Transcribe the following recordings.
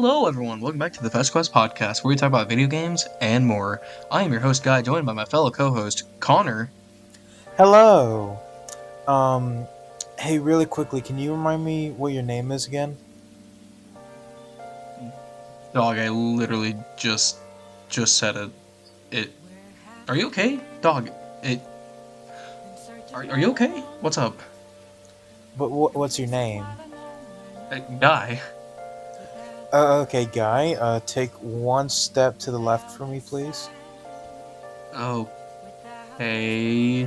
Hello, everyone. Welcome back to the Fast Quest podcast, where we talk about video games and more. I am your host, Guy, joined by my fellow co-host, Connor. Hello. Um, hey, really quickly, can you remind me what your name is again? Dog, I literally just said it. It. Are you okay, dog? It. Are you okay? What's up, But what's your name? Guy? Okay, Guy. Take one step to the left for me, please. Okay.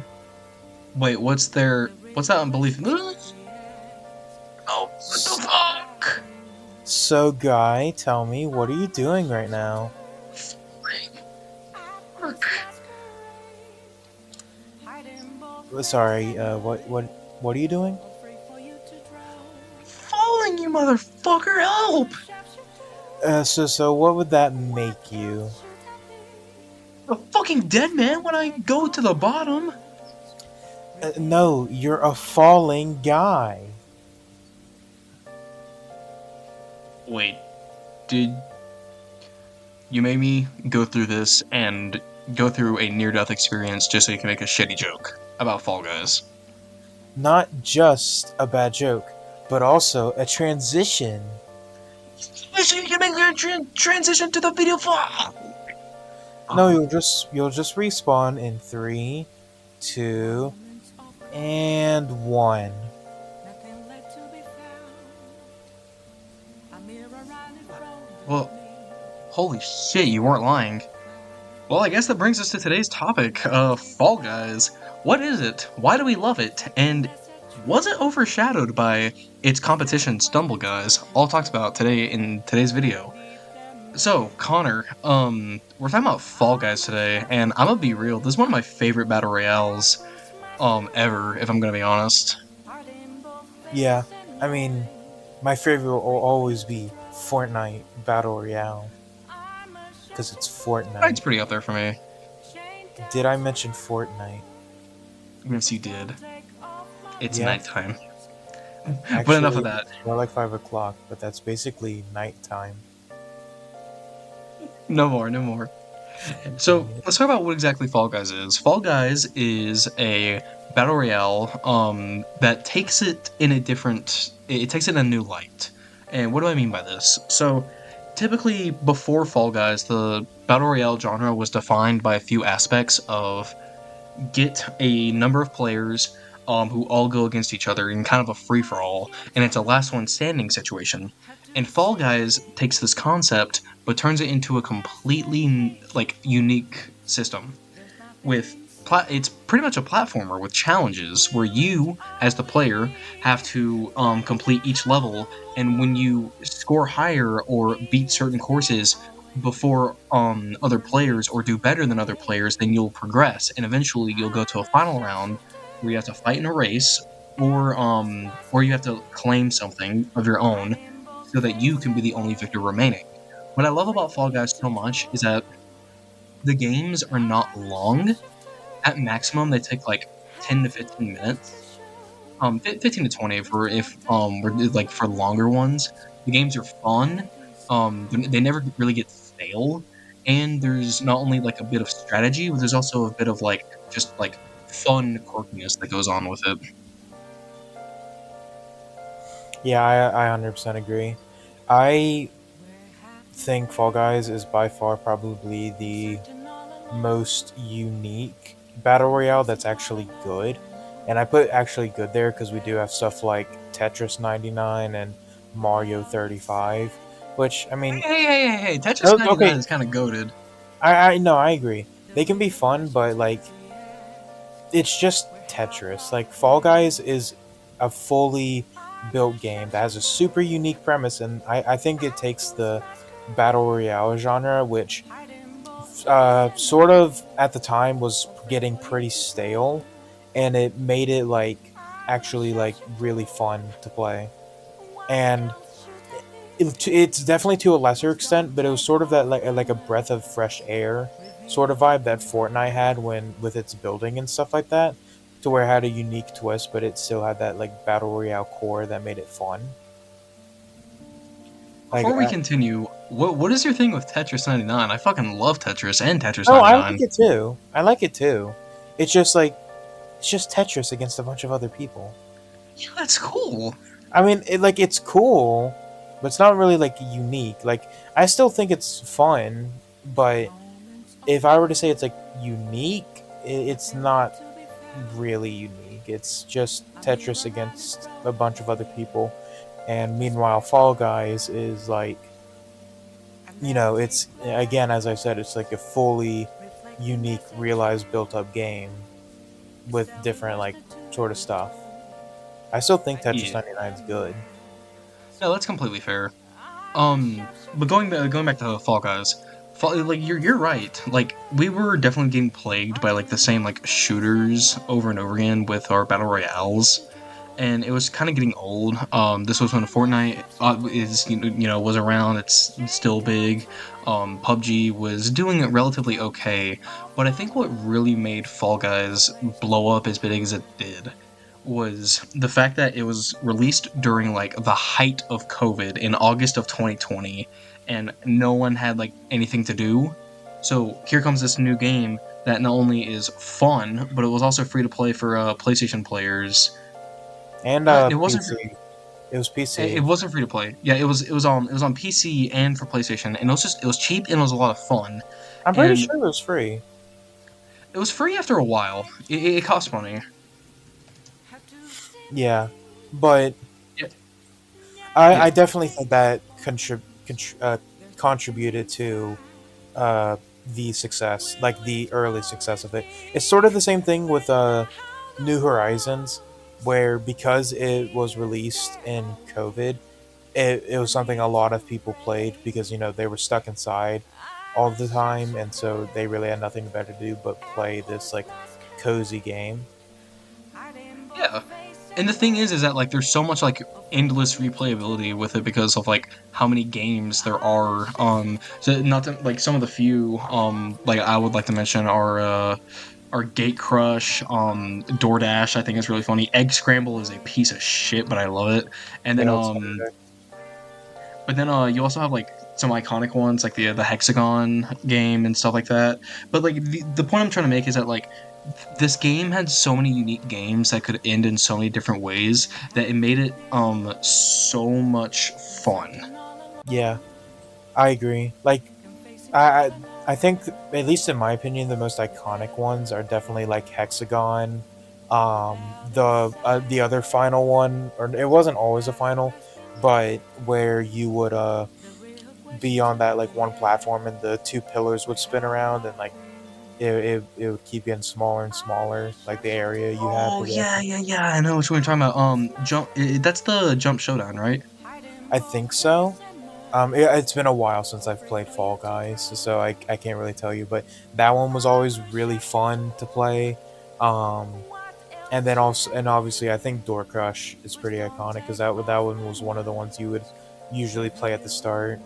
Wait, what's there? What's that unbelief? Oh, what the S- fuck? So, Guy, tell me, what are you doing right now? Fuck. Sorry. What are you doing? Falling, you motherfucker! Help! So what would that make you? A fucking dead man when I go to the bottom. No, you're a falling guy. Wait, did you made me go through this and go through a near-death experience just so you can make a shitty joke about Fall Guys? Not just a bad joke, but also a transition. So you can make your transition to the video file. No, you'll just respawn in three, two, and one. Well, holy shit, you weren't lying. Well, I guess that brings us to today's topic, Fall Guys. What is it? Why do we love it? And was it overshadowed by its competition, Stumble Guys? All talked about today in today's video. So, Connor, we're talking about Fall Guys today, and I'm gonna be real, this is one of my favorite battle royales, ever, if I'm gonna be honest. Yeah, I mean, my favorite will always be Fortnite Battle Royale because it's It's Fortnite. pretty up there for me. Did I mention Fortnite? Yes, you did. It's Yeah, nighttime. But enough of actually, that. it's more like 5 o'clock, but that's basically nighttime. No more, no more. So Mhm. let's talk about what exactly Fall Guys is. Fall Guys is a battle royale that takes it in a different. It takes it in a new light. And what do I mean by this? So typically before Fall Guys, the battle royale genre was defined by a few aspects of get a number of players who all go against each other in kind of a free for all, and it's a last one standing situation. And Fall Guys takes this concept but turns it into a completely like unique system with it's pretty much a platformer with challenges where you as the player have to complete each level, and when you score higher or beat certain courses before other players or do better than other players, then you'll progress and eventually you'll go to a final round where you have to fight in a race, or you have to claim something of your own so that you can be the only victor remaining. What I love about Fall Guys so much is that the games are not long. At maximum, they take like 10 to 15 minutes. 15 to 20 for if we're like for longer ones. The games are fun. They never really get stale, and there's not only like a bit of strategy, but there's also a bit of like just like fun quirkiness that goes on with it. Yeah, I 100% agree. I think Fall Guys is by far probably the most unique battle royale that's actually good. And I put actually good there because we do have stuff like Tetris 99 and Mario 35, which I mean, Hey! Tetris 99 okay, is kind of goaded. I know I agree. They can be fun, but like it's just Tetris. Like Fall Guys is a fully built game that has a super unique premise, and I think it takes the battle royale genre, which sort of at the time was getting pretty stale, and it made it like actually like really fun to play. And it's definitely to a lesser extent, but it was sort of that like a breath of fresh air sort of vibe that Fortnite had when with its building and stuff like that, to where it had a unique twist, but it still had that like battle royale core that made it fun. Like, Before we continue, what is your thing with Tetris 99? I fucking love Tetris and Tetris oh, I like 99. it too. I like it too. It's just like it's just Tetris against a bunch of other people. Yeah, that's cool. I mean, it's cool, but it's not really like unique. Like, I still think it's fun, but if I were to say it's like unique, it's not really unique. It's just Tetris against a bunch of other people. And meanwhile, Fall Guys is like, it's again, as I said, it's like a fully unique, realized, built up game with different, like, sort of stuff. I still think Tetris Yeah, 99 is good. no, that's completely fair. But going back to Fall Guys, like you're right. Like we were definitely getting plagued by like the same like shooters over and over again with our battle royales, and it was kind of getting old. This was when Fortnite is was around. It's still big. PUBG was doing it relatively okay, but I think what really made Fall Guys blow up as big as it did was the fact that it was released during like the height of COVID in August of 2020, and no one had like anything to do. So here comes this new game that not only is fun, but it was also free to play for PlayStation players. And It wasn't. PC. It was It PC. wasn't free to play. Yeah, it was on PC and for PlayStation, and it was cheap and it was a lot of fun, I'm pretty and sure it was free. it was free after a while. It cost money. Yeah, but Yeah, I yeah, definitely think that contributed to uh, the success, like the early success of it. It's sort of the same thing with New Horizons, where because it was released in COVID, it was something a lot of people played because they were stuck inside all the time, and so they really had nothing better to do but play this like cozy game. yeah. And the thing is that like there's so much like endless replayability with it because of like how many games there are. So not to, like some of the few like I would like to mention are Gate Crush, DoorDash. I think is really funny. Egg Scramble is a piece of shit, but I love it. And then Yeah, it's fun. but then you also have like some iconic ones like the Hexagon game and stuff like that. But like the point I'm trying to make is that like this game had so many unique games that could end in so many different ways that it made it so much fun. Yeah, I agree. Like I I I think at least in my opinion the most iconic ones are definitely like Hexagon. Um, the other final one, or it wasn't always a final, but where you would be on that like one platform and the two pillars would spin around and like it would keep getting smaller and smaller, like the area you had Oh to go. yeah, yeah, yeah. I know what you're talking about. Jump. That's the Jump Showdown, right? I think so. It's been a while since I've played Fall Guys, so I can't really tell you, but that one was always really fun to play. Um, and then also, and obviously, I think Door Crush is pretty iconic because that one was one of the ones you would usually play at the start.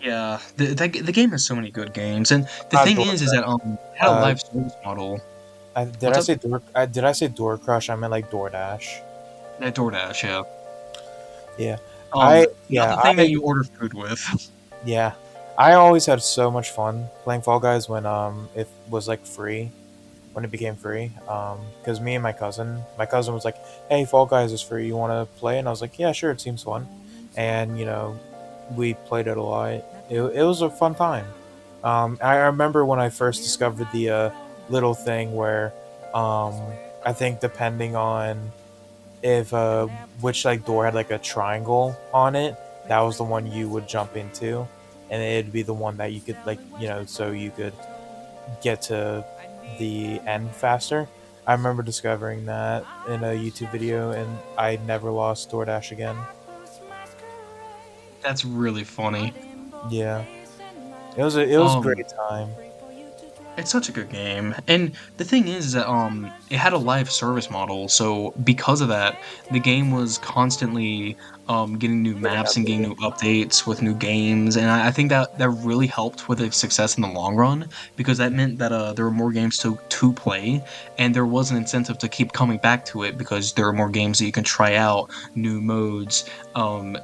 Yeah, the game has so many good games, and the thing Door is Crush. that it had a Uh, live service model. did What's I up? say Door? Did I say Door Crush? I meant like DoorDash. That DoorDash, yeah. Yeah, Not yeah, the thing that you order food with. yeah. I always had so much fun playing Fall Guys when it was like free, when it became free. Because me and my cousin was like, "Hey, Fall Guys is free. You want to play?" And I was like, "Yeah, sure. It seems fun." And we played it a lot. It was a fun time. I remember when I first discovered the little thing where um, I think depending on if which like door had like a triangle on it, that was the one you would jump into, and it'd be the one that you could like so you could get to the end faster. I remember discovering that in a YouTube video, and I never lost DoorDash again. That's really funny. Yeah, it was a Um, great time. it's such a good game, and the thing is that it had a live service model, so because of that, the game was constantly getting new Getting maps and getting new updated. updates with new games, and I think that that really helped with its success in the long run because that meant that there were more games to play, and there was an incentive to keep coming back to it because there are more games that you can try out, new modes,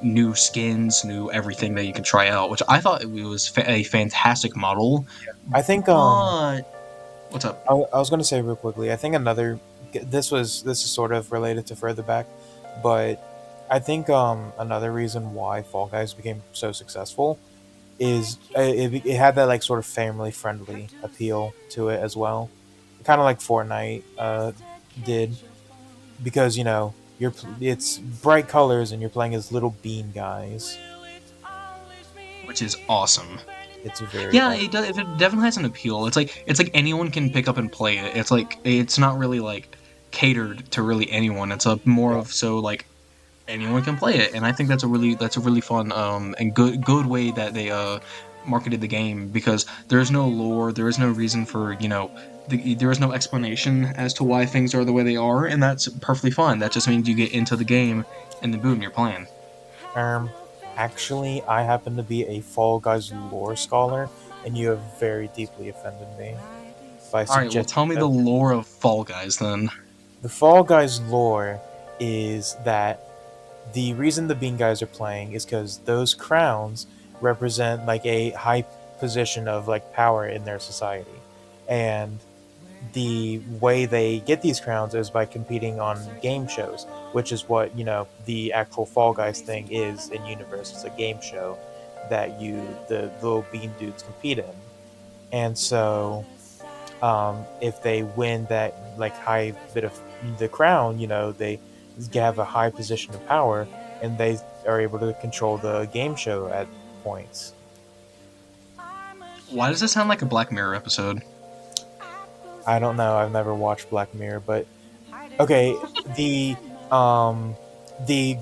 new skins, new everything that you can try out, which I thought it was a fantastic model. I think But what's up? I was going to say real quickly. I think another this is sort of related to further back, but I think another reason why Fall Guys became so successful is it had that like sort of family friendly appeal to it as well, kind of like Fortnite did, because it's bright colors and you're playing as little bean guys. Which is awesome. It's very Yeah, awesome. it does. It definitely has an appeal. It's like anyone can pick up and play it. It's like it's not really like catered to really anyone. It's a more Yeah. of so like anyone can play it, and I think that's a really fun and good way that they marketed the game because there is no lore, there is no reason for there is no explanation as to why things are the way they are, and that's perfectly fine. That just means you get into the game and then boom, you're playing. Um, Actually, I happen to be a Fall Guys lore scholar, and you have very deeply offended me by All right, well, suggesting tell me the that. lore of Fall Guys then. The Fall Guys lore is that the reason the Bean Guys are playing is because those crowns represent like a high position of like power in their society, and the way they get these crowns is by competing on game shows, which is what the actual Fall Guys thing is in universe. It's a game show that the little bean dudes compete in, and so if they win that like high bit of the crown, they have a high position of power, and they are able to control the game show at points. Why does this sound like a Black Mirror episode? I don't know. I've never watched Black Mirror, but okay, the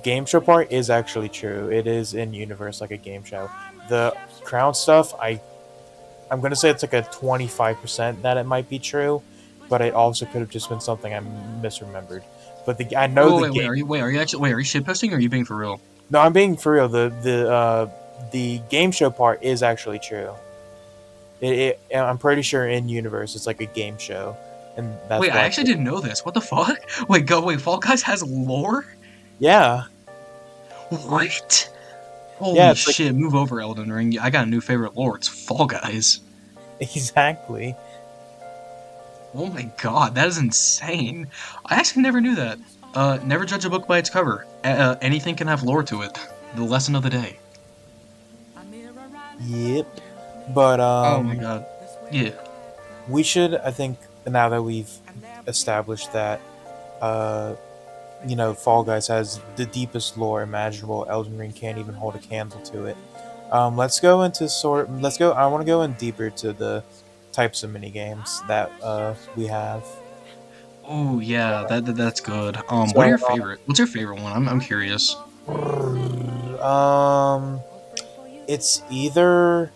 game show part is actually true. It is in universe like a game show. The crown stuff, I'm gonna say it's like a 25% that it might be true, but it also could have just been something I misremembered. But I Wait, know wait, the wait, game. are you actually, are you shitposting or are you being for real? No, I'm being for real. The game show part is actually true. I'm pretty sure in universe it's like a game show, and Wait, that's I why. actually didn't know this. What the fuck? Wait, go, wait, Fall Guys has lore? Yeah, What? yeah, Holy it's like shit, move over, Elden Ring. I got a new favorite lore. It's Fall Guys. exactly. Oh my god, that is insane. I actually never knew that. Never judge a book by its cover. Anything can have lore to it. The lesson of the day. Yep. But Oh my god. Yeah. we should, I think, now that we've established that, uh, Fall Guys has the deepest lore imaginable. Elden Ring can't even hold a candle to it. Let's go into sort. Let's go. I want to go in deeper to the types of mini games that we have. Oh yeah, that's good. What are So, your favorite? What's your favorite one? I'm curious. it's either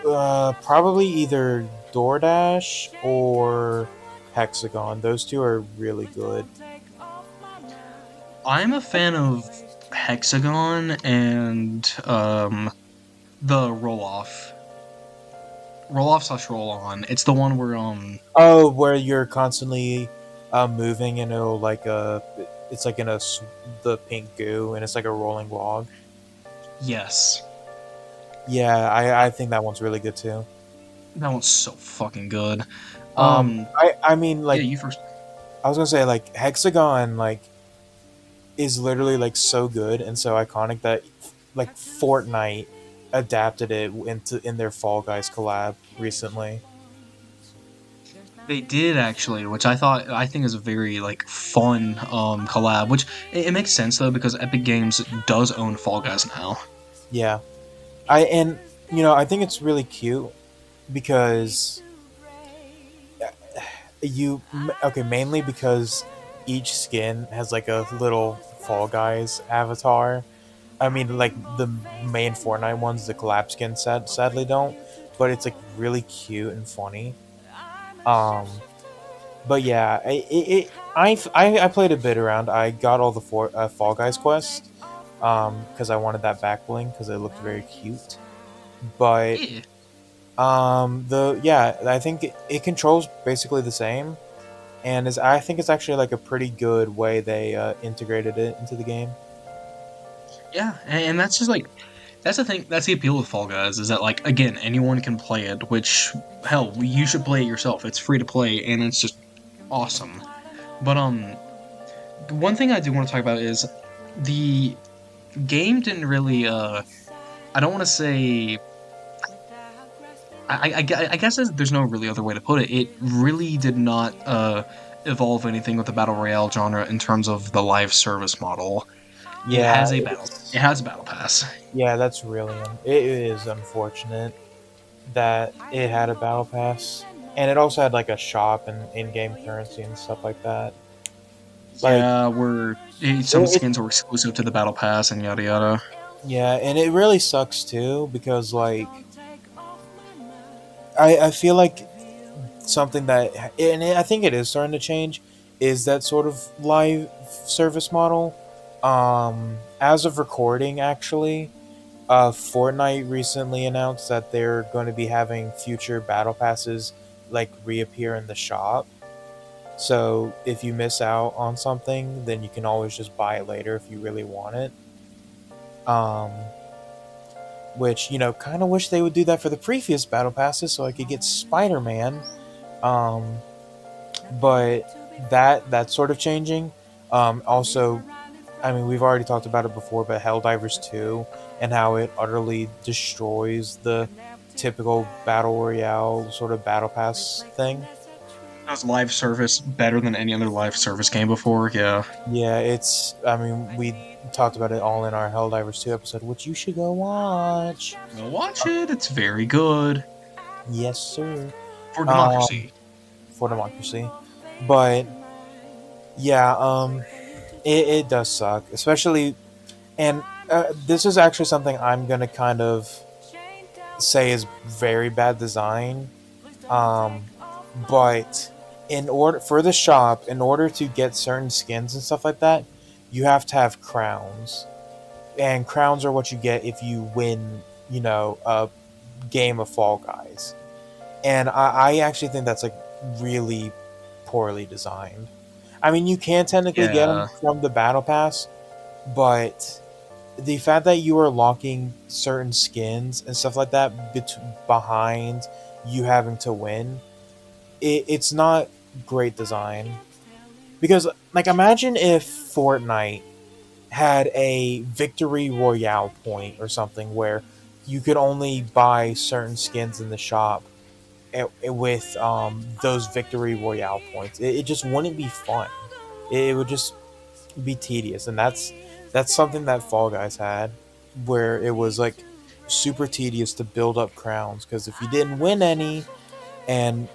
probably either DoorDash or Hexagon. Those two are really good. I'm a fan of Hexagon and the roll off slash roll on. It's the one where Oh, where you're constantly moving and it'll it's like in the pink goo and it's like a rolling log. yes, Yeah, I think that one's really good too. that one's so fucking good. Um, I mean yeah, like you first. I was gonna say like Hexagon like is literally like so good and so iconic that like Fortnite adapted it in their Fall Guys collab recently. They did actually, which I think is a very like fun collab. Which it makes sense though because Epic Games does own Fall Guys now. Yeah, and I think it's really cute because okay, mainly because each skin has like a little Fall Guys avatar. I mean, like the main Fortnite ones, the collab skin sadly don't, but it's like really cute and funny. Um, But yeah, I played a bit around. I got all the Fall Guys quests because I wanted that back bling because it looked very cute. But Yeah. the yeah, I think it controls basically the same, and is I think it's actually like a pretty good way they integrated it into the game. Yeah, and that's just like that's the thing. That's the appeal with Fall Guys is that like again anyone can play it. Which hell, you should play it yourself. It's free to play and it's just awesome. But one thing I do want to talk about is the game didn't really. I don't want to say. I guess there's no really other way to put it. It really did not evolve anything with the battle royale genre in terms of the live service model. It Yeah, has a battle. It has a battle pass. yeah, that's really it is unfortunate that it had a battle pass, and it also had like a shop and in-game currency and stuff like that. Like Yeah, where some skins were exclusive to the battle pass and yada yada. yeah, and it really sucks too because like I feel like something that I think it is starting to change is that sort of live service model. As of recording, actually, Fortnite recently announced that they're going to be having future battle passes like reappear in the shop. So if you miss out on something, then you can always just buy it later if you really want it. Um, which kind of wish they would do that for the previous battle passes, so I could get Spider Man. Um, but that's sort of changing. Also, I mean, we've already talked about it before, but Helldivers 2 and how it utterly destroys the typical battle royale sort of battle pass thing. Does live service better than any other live service game before? Yeah. Yeah, I mean, we talked about it all in our Helldivers 2 episode, which you should go watch. Well, watch it. It's very good Yes, sir. for Um, democracy. for democracy. But yeah, it does suck, especially, and this is actually something I'm gonna kind of say is very bad design. Um, but in order for the shop, in order to get certain skins and stuff like that, you have to have crowns, and crowns are what you get if you win. A game of Fall Guys, and I actually think that's like really poorly designed. I mean, you can technically get them Yeah. from the battle pass, but the fact that you are locking certain skins and stuff like that behind you having to win, it's not great design. Because, like, imagine if Fortnite had a victory royale point or something where you could only buy certain skins in the shop with those victory royale points. It just wouldn't be fun. It would just be tedious, and that's something that Fall Guys had, where it was like super tedious to build up crowns because if you didn't win any, and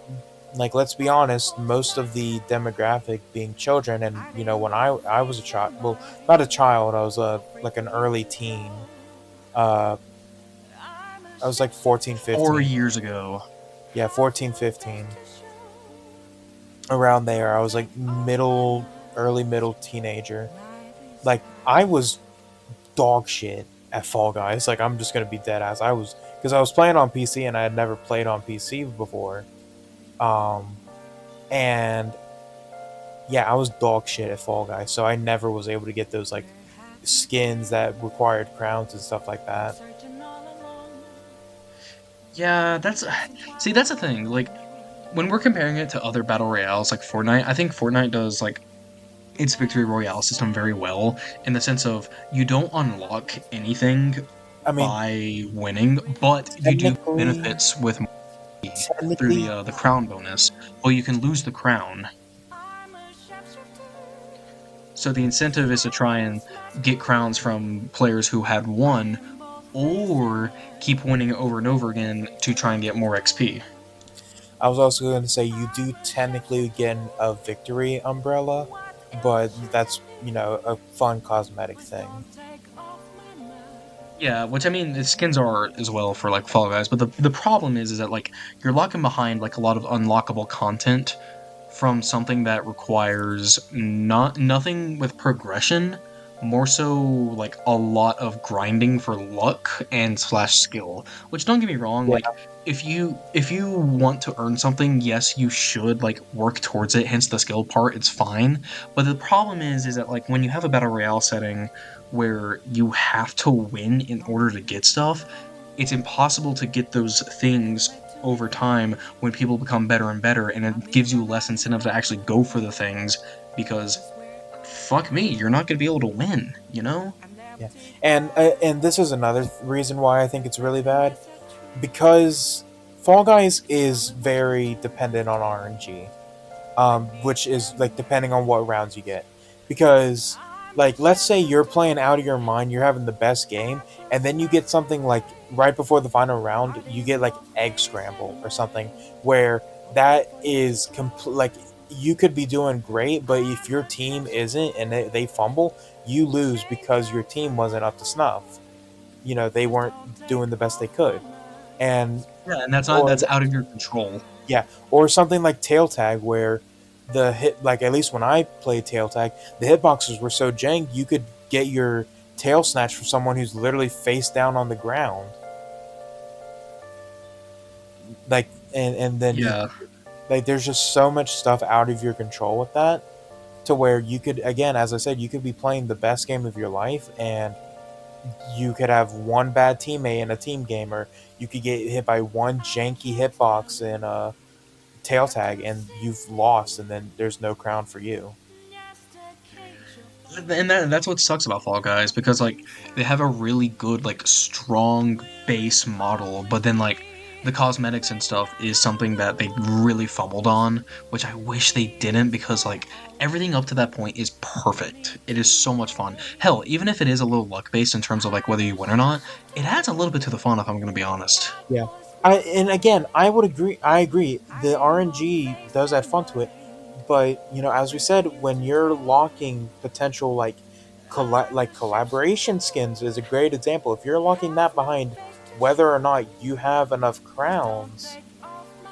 like let's be honest, most of the demographic being children, and when I was a child, well, not a child, I was like an early teen. Uh, I was like 14, 4 15. years ago. Yeah, 14, 15. Around there, I was like early middle teenager. Like I was dog shit at Fall Guys. Like I'm just gonna be dead ass. I was because I was playing on PC and I had never played on PC before. Um, and yeah, I was dog shit at Fall Guys, so I never was able to get those like skins that required crowns and stuff like that. Yeah, that's see, that's the thing. Like when we're comparing it to other battle royales like Fortnite, I think Fortnite does like its victory royale system very well in the sense of you don't unlock anything I mean, by winning, but you do technically, benefits with money through technically, the crown bonus. Well, you can lose the crown, so the incentive is to try and get crowns from players who had won, or keep winning over and over again to try and get more XP. I was also going to say you do technically get a victory umbrella, but that's a fun cosmetic thing. Yeah, which I mean, the skins are as well for like Fall Guys, but the problem is that like you're locking behind like a lot of unlockable content from something that requires nothing with progression, more so like a lot of grinding for luck and slash skill. Which, don't get me wrong, Yeah, like if you want to earn something, yes, you should like work towards it, hence the skill part, it's fine. But the problem is that like when you have a battle royale setting where you have to win in order to get stuff, it's impossible to get those things over time when people become better and better, and it gives you less incentive to actually go for the things because fuck me, you're not going to be able to win, you know? yeah, and this is another reason why I think it's really bad, because Fall Guys is very dependent on RNG, which is like depending on what rounds you get. Because, like, let's say you're playing out of your mind, you're having the best game, and then you get something like right before the final round, you get like egg scramble or something, where that is like you could be doing great, but if your team isn't and they fumble, you lose because your team wasn't up to snuff. You know, they weren't doing the best they could, and Yeah, and that's not or that's out of your control. yeah, or something like tail tag where the hit, like at least when I played tail tag, the hitboxes were so jank you could get your tail snatch from someone who's literally face down on the ground. Like and then you Yeah. like there's just so much stuff out of your control with that, to where you could, again, as I said, you could be playing the best game of your life and you could have one bad teammate in a team game, or you could get hit by one janky hitbox in a tail tag and you've lost, and then there's no crown for you. And that's what sucks about Fall Guys because like they have a really good like strong base model, but then like the cosmetics and stuff is something that they really fumbled on, which I wish they didn't because like everything up to that point is perfect. It is so much fun. Hell, even if it is a little luck based in terms of like whether you win or not, it adds a little bit to the fun if I'm going to be honest. Yeah. And again, I would agree. I agree. The RNG does add fun to it, but you know, as we said, when you're locking potential like collaboration skins is a great example. If you're locking that behind whether or not you have enough crowns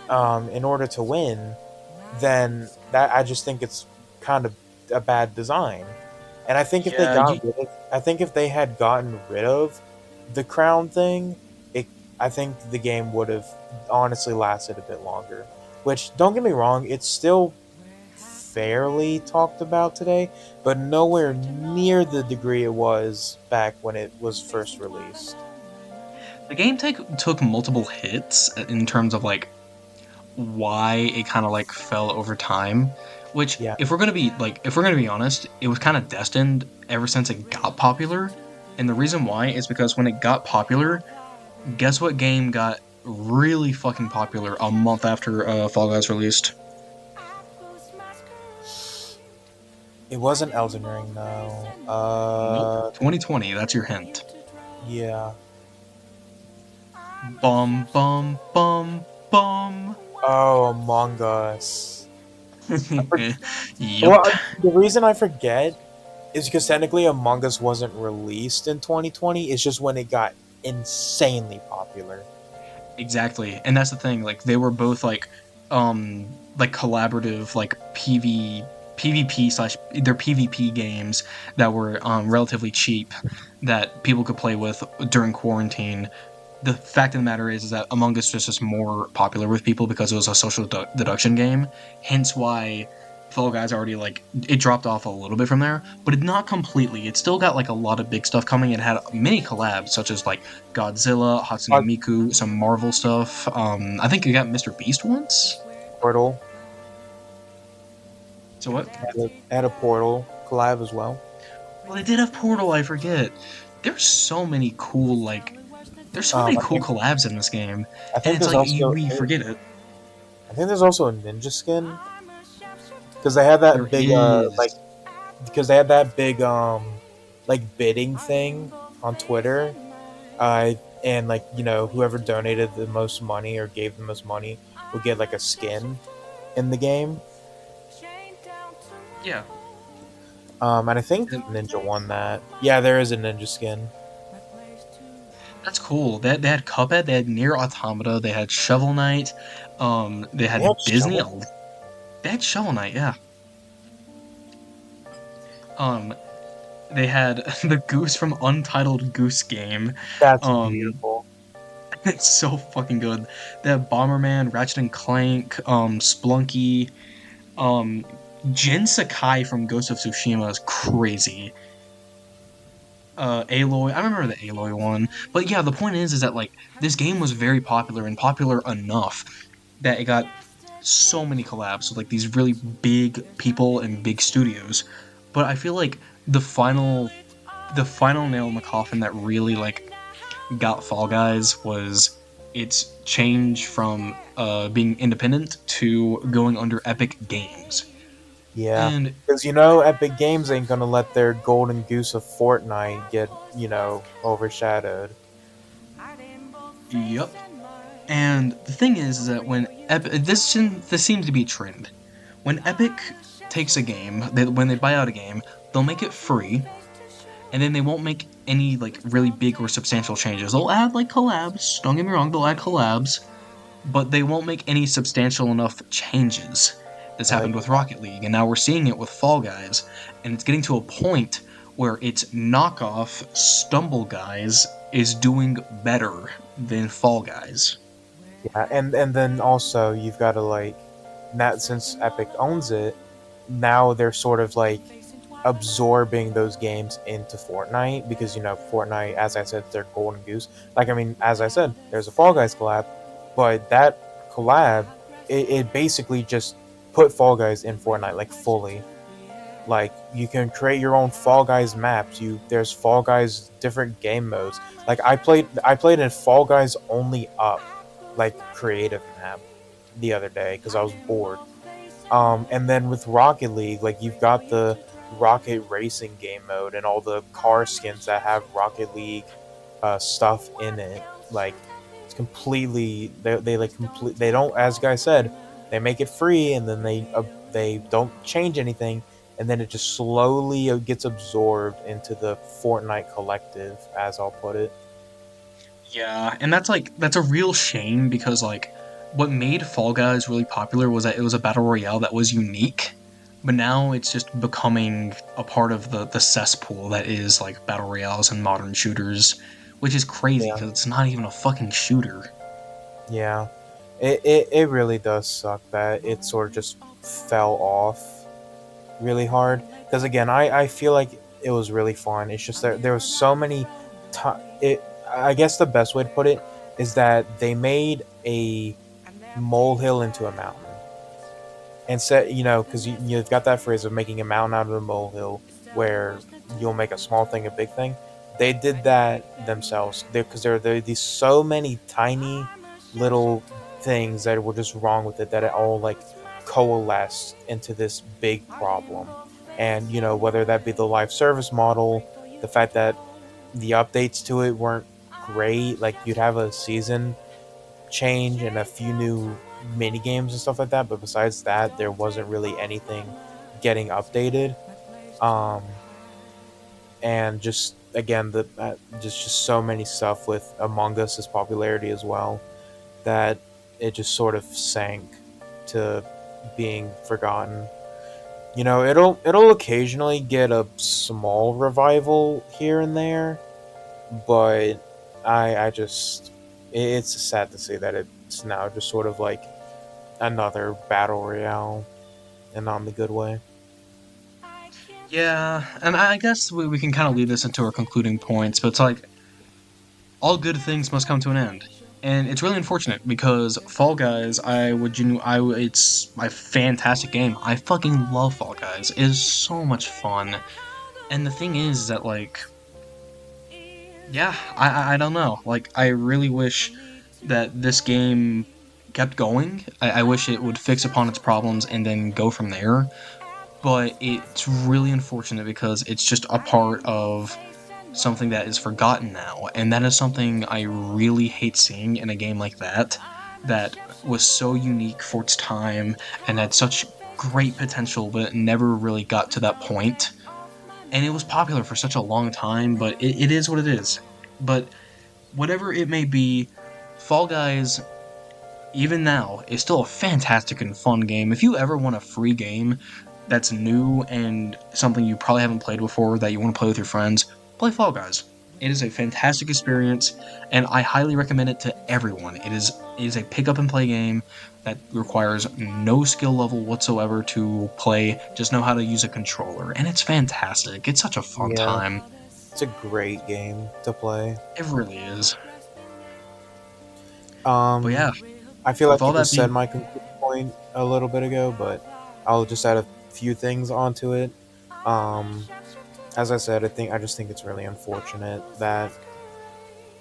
in order to win, then that, I just think it's kind of a bad design. And I think if they Yeah, you got rid of, I think if they had gotten rid of the crown thing, it, I think the game would have honestly lasted a bit longer. Which, don't get me wrong, it's still fairly talked about today, but nowhere near the degree it was back when it was first released. the game took multiple hits in terms of like why it kind of like fell over time, which Yeah, if we're going to be honest, it was kind of destined ever since it got popular. And the reason why is because when it got popular, guess what game got really fucking popular a month after Fall Guys released? it wasn't Elden Ring though. Nope. 2020, that's your hint. Yeah. Bum bum bum bum. Oh, Among Us. I for- Yep. well, the reason I forget is because technically Among Us wasn't released in 2020. It's just when it got insanely popular. Exactly. And that's the thing, like they were both like collaborative like PvP slash they're PvP games that were relatively cheap that people could play with during quarantine. The fact of the matter is that Among Us was just more popular with people because it was a social deduction game. Hence why Fall Guys already like it dropped off a little bit from there, but it not completely. It still got like a lot of big stuff coming. It had many collabs such as like Godzilla, Hatsune Uh, Miku, some Marvel stuff. I think it got Mr. Beast once. Portal So what? had a Portal collab as well. Well, they did have Portal. I forget. There's so many cool like there's so many I cool think collabs in this game, I and think it's there's like also we forget it. I think there's also a ninja skin because they had that There big is. like because they had that big like bidding thing on Twitter. And like, you know, whoever donated the most money or gave the most money would get like a skin in the game. Yeah. And I think Ninja won that. Yeah, there is a Ninja skin. That's cool. They had Cuphead, they had Near Automata, they had Shovel Knight, they They had had Disney. Shovel. They had Shovel Knight, yeah. Um, they had the Goose from Untitled Goose Game. That's Um, beautiful. it's so fucking good. They have Bomberman, Ratchet and Clank, Splunky, um, Jin Sakai from Ghost of Tsushima is crazy. Aloy. I remember the Aloy one. But yeah, the point is that like this game was very popular and popular enough that it got so many collabs with like these really big people and big studios. But I feel like the final nail in the coffin that really like got Fall Guys was its change from being independent to going under Epic Games. Yeah, And because Epic Games ain't gonna let their golden goose of Fortnite get overshadowed. yep. And the thing is that when this seems to be a trend. When Epic takes a game, when they buy out a game, they'll make it free, and then they won't make any like really big or substantial changes. They'll add like collabs. Don't get me wrong, they'll add collabs, but they won't make any substantial enough changes. This Like happened with Rocket League, and now we're seeing it with Fall Guys, and it's getting to a point where its knockoff Stumble Guys is doing better than Fall Guys. yeah, and then also you've got to like that since Epic owns it, now they're sort of like absorbing those games into Fortnite because Fortnite, as I said, they're golden goose. Like I mean, as I said, there's a Fall Guys collab, but that collab it basically just put Fall Guys in Fortnite like fully. Like you can create your own Fall Guys maps. There's Fall Guys different game modes. Like I played in Fall Guys only up like creative map the other day because I was bored. And then with Rocket League, like you've got the Rocket Racing game mode and all the car skins that have Rocket League stuff in it. Like it's completely they like complete. They don't, as guy said, they make it free and then they don't change anything, and then it just slowly gets absorbed into the Fortnite collective, as I'll put it. Yeah, and that's a real shame because like what made Fall Guys really popular was that it was a battle royale that was unique, but now it's just becoming a part of the cesspool that is like battle royales and modern shooters, which is crazy Yeah, because it's not even a fucking shooter. yeah. It really does suck that it sort of just fell off really hard because again I feel like it was really fun. It's just that there was so many it I guess the best way to put it is that they made a molehill into a mountain and said, because you've got that phrase of making a mountain out of a molehill where you'll make a small thing a big thing. They did that themselves because there are these so many tiny little things that were just wrong with it that it all like coalesced into this big problem. And whether that be the live service model, the fact that the updates to it weren't great, like you'd have a season change and a few new mini games and stuff like that, but besides that there wasn't really anything getting updated. um and just again just so many stuff with Among Us's popularity as well, that it just sort of sank to being forgotten. It'll occasionally get a small revival here and there, but I just it's sad to see that it's now just sort of like another battle royale, and not in the good way. Yeah, and I guess we can kind of lead this into our concluding points, but it's like all good things must come to an end. And it's really unfortunate because Fall Guys, it's a fantastic game. I fucking love Fall Guys. It is so much fun. And the thing is that like, yeah, I don't know. Like, I really wish that this game kept going. I wish it would fix upon its problems and then go from there. But it's really unfortunate because it's just a part of something that is forgotten now, and that is something I really hate seeing in a game like that, that was so unique for its time and had such great potential, but it never really got to that point. And it was popular for such a long time, but it is what it is. But whatever it may be, Fall Guys even now, is still a fantastic and fun game. If you ever want a free game that's new and something you probably haven't played before that you want to play with your friends, play Fall Guys. It is a fantastic experience, and I highly recommend it to everyone. It is a pick up and play game that requires no skill level whatsoever to play. Just know how to use a controller, and it's fantastic. It's such a fun Yeah, time. it's a great game to play. It really is. But Um, yeah, I feel with like I all that just said being my conclusion point a little bit ago, but I'll just add a few things onto it. Um, as I said, I just think it's really unfortunate that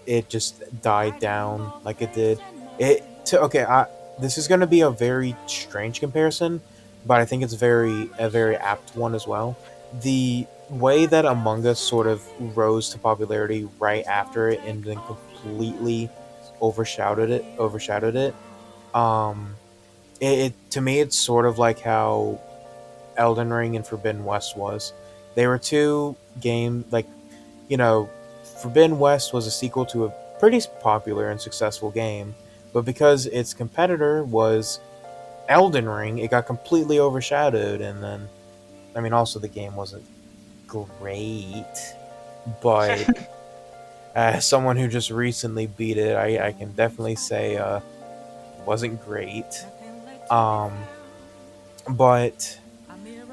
it just died down like it did. Okay. This is going to be a very strange comparison, but I think it's a very apt one as well. The way that Among Us sort of rose to popularity right after it and then completely overshadowed it. Um, to me, it's sort of like how Elden Ring and Forbidden West was. They were two game like you know, Forbidden West was a sequel to a pretty popular and successful game, but because its competitor was Elden Ring, it got completely overshadowed. And then, I mean, also the game wasn't great, but as someone who just recently beat it, I can definitely say it wasn't great. Um, but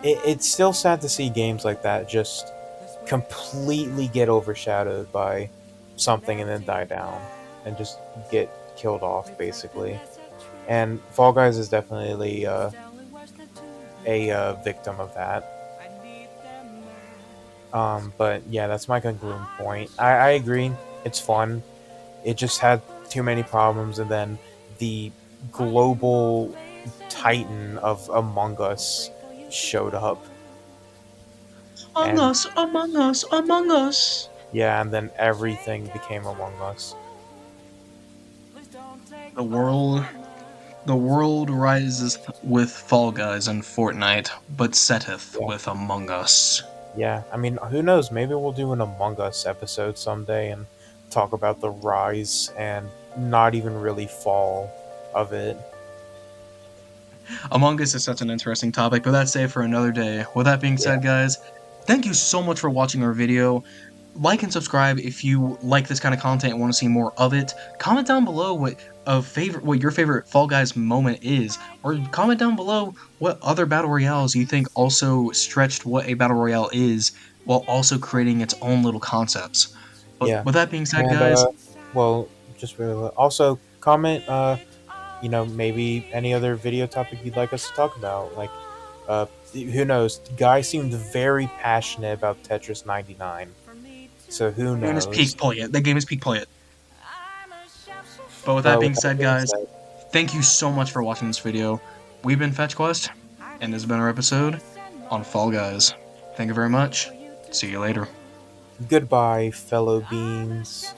it's still sad to see games like that just completely get overshadowed by something and then die down and just get killed off basically. And Fall Guys is definitely a victim of that. But yeah, that's my concluding point. I agree. It's fun. It just had too many problems, and then the global titan of Among Us showed up, Among and Us, Among Us, Among Us. yeah, and then everything became Among Us. The world The world rises with Fall Guys and Fortnite, but setteth Yeah. with Among Us. Yeah, I mean, who knows? Maybe we'll do an Among Us episode someday and talk about the rise and not even really fall of it. Among Us is such an interesting topic, but that's it for another day. With that being Yeah, said, guys, thank you so much for watching our video. Like and subscribe if you like this kind of content and want to see more of it. Comment down below what your favorite Fall Guys moment is, or comment down below what other battle royales you think also stretched what a battle royale is, while also creating its own little concepts. But yeah. with that being said, And, guys, well, just really, also comment, maybe any other video topic you'd like us to talk about. Like, who knows? Guy seemed very passionate about Tetris 99. So who game is knows? peak play it. The game is peak play it. But with that But with being that said, being guys, said, thank you so much for watching this video. We've been Fetch Quest, and this has been our episode on Fall Guys. Thank you very much. See you later. goodbye, fellow beings.